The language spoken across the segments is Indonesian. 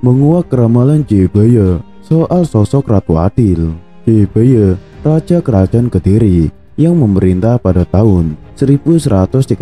menguak ramalan Jayabaya soal sosok Ratu Adil. Jayabaya, Raja Kerajaan Kediri yang memerintah pada tahun 1135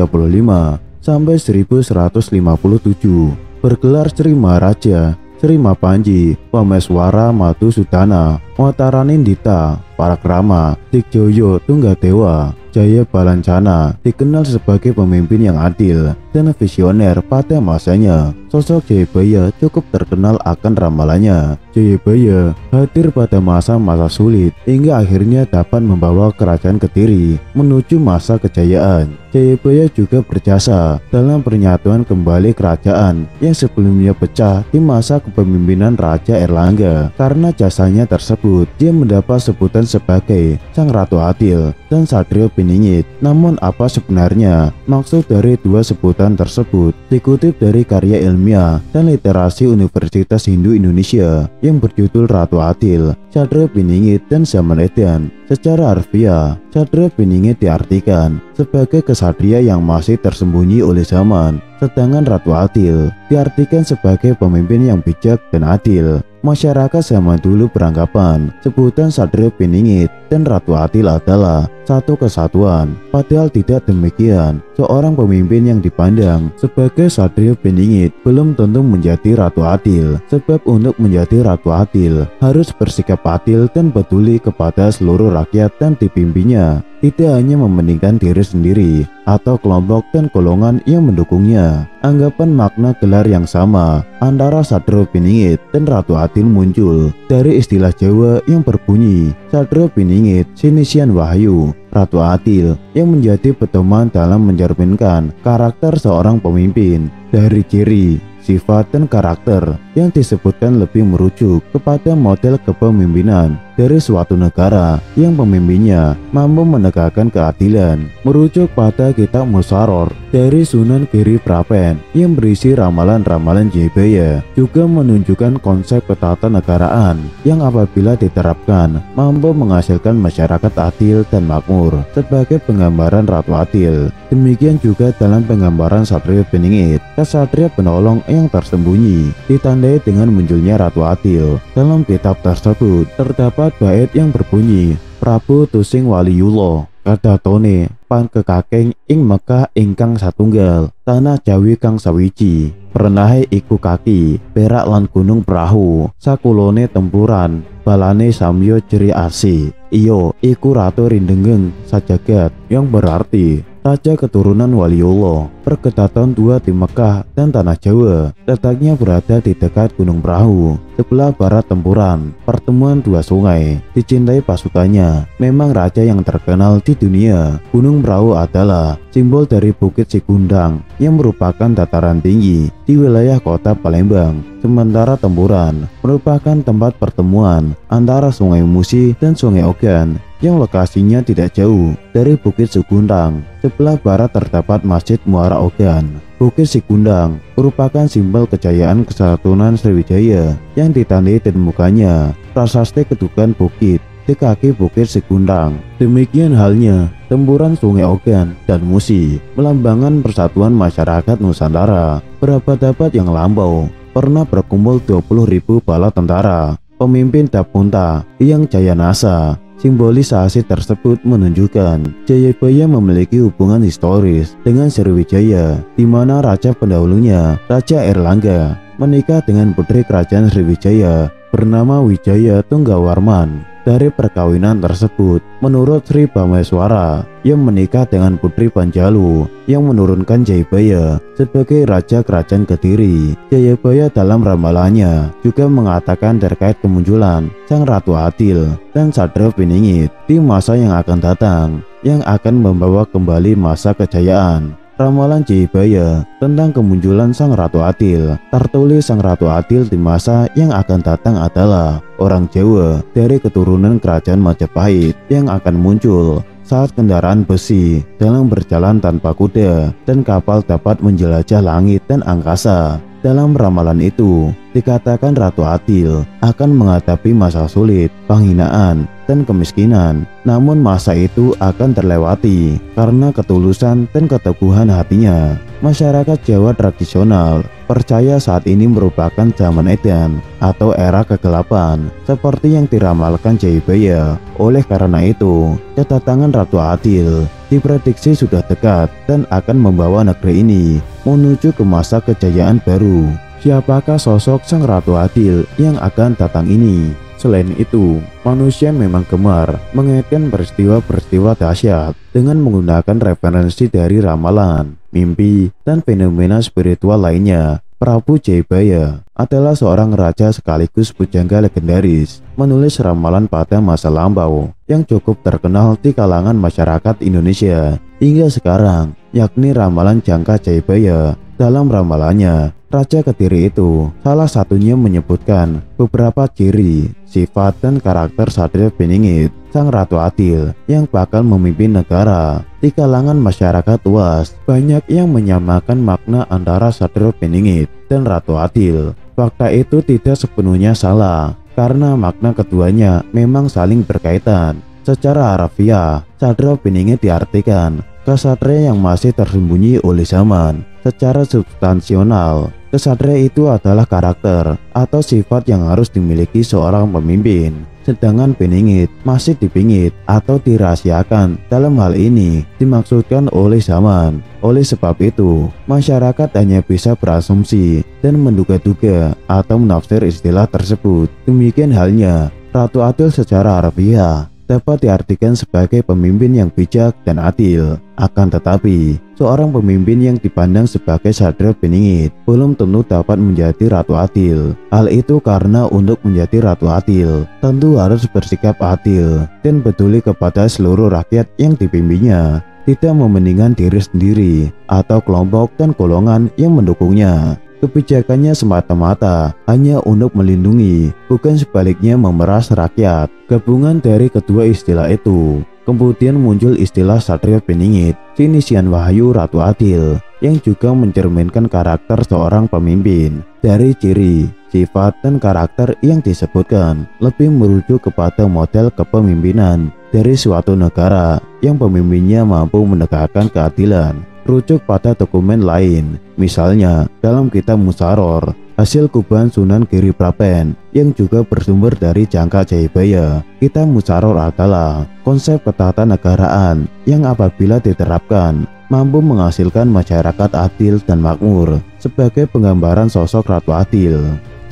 sampai 1157, bergelar Sri Maharaja Sri Mapanji Pameswara Madhusudana Mataranindita Parakrama Digjoyo Tunggadewa Jaya Balancana, dikenal sebagai pemimpin yang adil dan visioner pada masanya. Sosok Jayabaya cukup terkenal akan ramalannya. Jayabaya hadir pada masa-masa sulit hingga akhirnya dapat membawa kerajaan Kediri menuju masa kejayaan. Jayabaya juga berjasa dalam penyatuan kembali kerajaan yang sebelumnya pecah di masa kepemimpinan Raja Erlangga. Karena jasanya tersebut, dia mendapat sebutan sebagai Sang Ratu Adil dan Satrio Piningit. Namun apa sebenarnya maksud dari dua sebutan tersebut? Dikutip dari karya ilmiah dan literasi Universitas Hindu Indonesia yang berjudul Ratu Adil, Satrio Piningit dan Zaman Edan. Secara harfiah, Satrio Piningit diartikan sebagai kesatria yang masih tersembunyi oleh zaman, sedangkan Ratu Adil diartikan sebagai pemimpin yang bijak dan adil. Masyarakat zaman dulu beranggapan sebutan Satrio Piningit dan Ratu Adil adalah satu kesatuan. Padahal tidak demikian. Seorang pemimpin yang dipandang sebagai Satrio Piningit belum tentu menjadi Ratu Adil, sebab untuk menjadi Ratu Adil harus bersikap adil dan peduli kepada seluruh rakyat dan dipimpinnya, tidak hanya mementingkan diri sendiri atau kelompok dan golongan yang mendukungnya. Anggapan makna gelar yang sama antara Satrio Piningit dan Ratu Adil muncul dari istilah Jawa yang berbunyi Satrio Piningit Sinisian Wahyu, Ratu Adil yang menjadi pedoman dalam mencerminkan karakter seorang pemimpin. Dari ciri, sifat, dan karakter yang disebutkan lebih merujuk kepada model kepemimpinan dari suatu negara yang pemimpinnya mampu menegakkan keadilan. Merujuk pada kitab Musaror dari Sunan Giri Prapen yang berisi ramalan-ramalan Jayabaya juga menunjukkan konsep ketatanegaraan yang apabila diterapkan mampu menghasilkan masyarakat adil dan makmur sebagai penggambaran Ratu Adil. Demikian juga dalam penggambaran Satrio Piningit, kesatria penolong yang tersembunyi, ditandai dengan munculnya Ratu Adil. Dalam kitab tersebut terdapat bait yang berbunyi, Prabu Tusing Waliyullah kadatone pan kekakeng ing Mekah ingkang satunggal, tanah Jawi kang sawiji, perenahe iku kaki perak lan gunung perahu, sakulone tempuran balane samyo jeri asi, iyo iku ratu rindengeng sajagat, yang berarti raja keturunan Waliullah. Perketatan dua di Mekah dan Tanah Jawa, letaknya berada di dekat Gunung Perahu, sebelah barat tempuran, pertemuan dua sungai, dicintai pasukannya. Memang raja yang terkenal di dunia. Gunung Perahu adalah simbol dari Bukit Sigundang yang merupakan dataran tinggi di wilayah kota Palembang. Sementara tempuran merupakan tempat pertemuan antara Sungai Musi dan Sungai Ogan yang lokasinya tidak jauh dari Bukit Sigundang. Sebelah barat terdapat Masjid Muara Ogan. Bukit Sigundang merupakan simbol kejayaan Kesatuan Sriwijaya yang ditandai ditemukannya prasasti kedukan bukit di kaki Bukit Sigundang. Demikian halnya tempuran Sungai Ogan dan Musi melambangkan persatuan masyarakat Nusantara. Berabad-abad yang lampau pernah berkumpul 20.000 bala tentara, pemimpin Dapunta yang jaya nasa. Simbolisasi tersebut menunjukkan Jayabaya memiliki hubungan historis dengan Sriwijaya, di mana raja pendahulunya, Raja Erlangga, menikah dengan putri kerajaan Sriwijaya bernama Wijaya Tunggawarman. Dari perkawinan tersebut, menurut Sri Bameswara yang menikah dengan Putri Panjalu yang menurunkan Jayabaya sebagai Raja Kerajaan Kediri. Jayabaya dalam ramalannya juga mengatakan terkait kemunculan Sang Ratu Adil dan Satrio Piningit di masa yang akan datang, yang akan membawa kembali masa kejayaan. Ramalan Jayabaya tentang kemunculan Sang Ratu Adil tertulis Sang Ratu Adil di masa yang akan datang adalah orang Jawa dari keturunan kerajaan Majapahit yang akan muncul saat kendaraan besi dalam berjalan tanpa kuda dan kapal dapat menjelajah langit dan angkasa. Dalam ramalan itu dikatakan Ratu Adil akan menghadapi masa sulit, penghinaan, dan kemiskinan. Namun masa itu akan terlewati karena ketulusan dan keteguhan hatinya. Masyarakat Jawa tradisional percaya saat ini merupakan zaman edan atau era kegelapan seperti yang diramalkan Jayabaya. Oleh karena itu, kedatangan Ratu Adil diprediksi sudah dekat dan akan membawa negeri ini menuju ke masa kejayaan baru. Siapakah sosok sang Ratu Adil yang akan datang ini? Selain itu, manusia memang gemar mengaitkan peristiwa-peristiwa dahsyat dengan menggunakan referensi dari ramalan, mimpi, dan fenomena spiritual lainnya. Prabu Jayabaya adalah seorang raja sekaligus pujangga legendaris, menulis ramalan pada masa lampau yang cukup terkenal di kalangan masyarakat Indonesia hingga sekarang, yakni ramalan Jangka Jayabaya. Dalam ramalannya, Raja Kediri itu salah satunya menyebutkan beberapa ciri, sifat, dan karakter Satrio Beningit, sang Ratu Adil yang bakal memimpin negara. Di kalangan masyarakat luas, banyak yang menyamakan makna antara Satrio Beningit dan Ratu Adil. Fakta itu tidak sepenuhnya salah, karena makna keduanya memang saling berkaitan. Secara harafiah, Satrio Beningit diartikan kesatria yang masih tersembunyi oleh zaman. Secara substansional, kesatria itu adalah karakter atau sifat yang harus dimiliki seorang pemimpin. Sedangkan Beningit masih dipingit atau dirahasiakan. Dalam hal ini dimaksudkan oleh zaman. Oleh sebab itu, masyarakat hanya bisa berasumsi dan menduga-duga atau menafsir istilah tersebut. Demikian halnya Ratu Adil secara harfiah dapat diartikan sebagai pemimpin yang bijak dan adil. Akan tetapi, seorang pemimpin yang dipandang sebagai Satrio Beningit belum tentu dapat menjadi Ratu Adil. Hal itu karena untuk menjadi Ratu Adil, tentu harus bersikap adil dan peduli kepada seluruh rakyat yang dipimpinnya, tidak mementingkan diri sendiri atau kelompok dan golongan yang mendukungnya. Kebijakannya semata-mata hanya untuk melindungi, bukan sebaliknya memeras rakyat. Gabungan dari kedua istilah itu, kemudian muncul istilah Satrio Beningit, Sinisian Wahyu Ratu Adil, yang juga mencerminkan karakter seorang pemimpin. Dari ciri, sifat, dan karakter yang disebutkan lebih merujuk kepada model kepemimpinan dari suatu negara yang pemimpinnya mampu menegakkan keadilan. Rujuk pada dokumen lain, misalnya dalam kitab Musaror hasil kuban Sunan Giri Prapen yang juga bersumber dari Jangka Jayabaya. Kitab Musaror adalah konsep ketatanegaraan yang apabila diterapkan mampu menghasilkan masyarakat adil dan makmur. Sebagai penggambaran sosok Ratu Adil,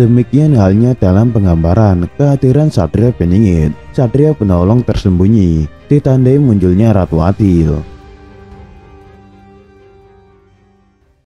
demikian halnya dalam penggambaran kehadiran Satrio Beningit, satria penolong tersembunyi, ditandai munculnya Ratu Adil.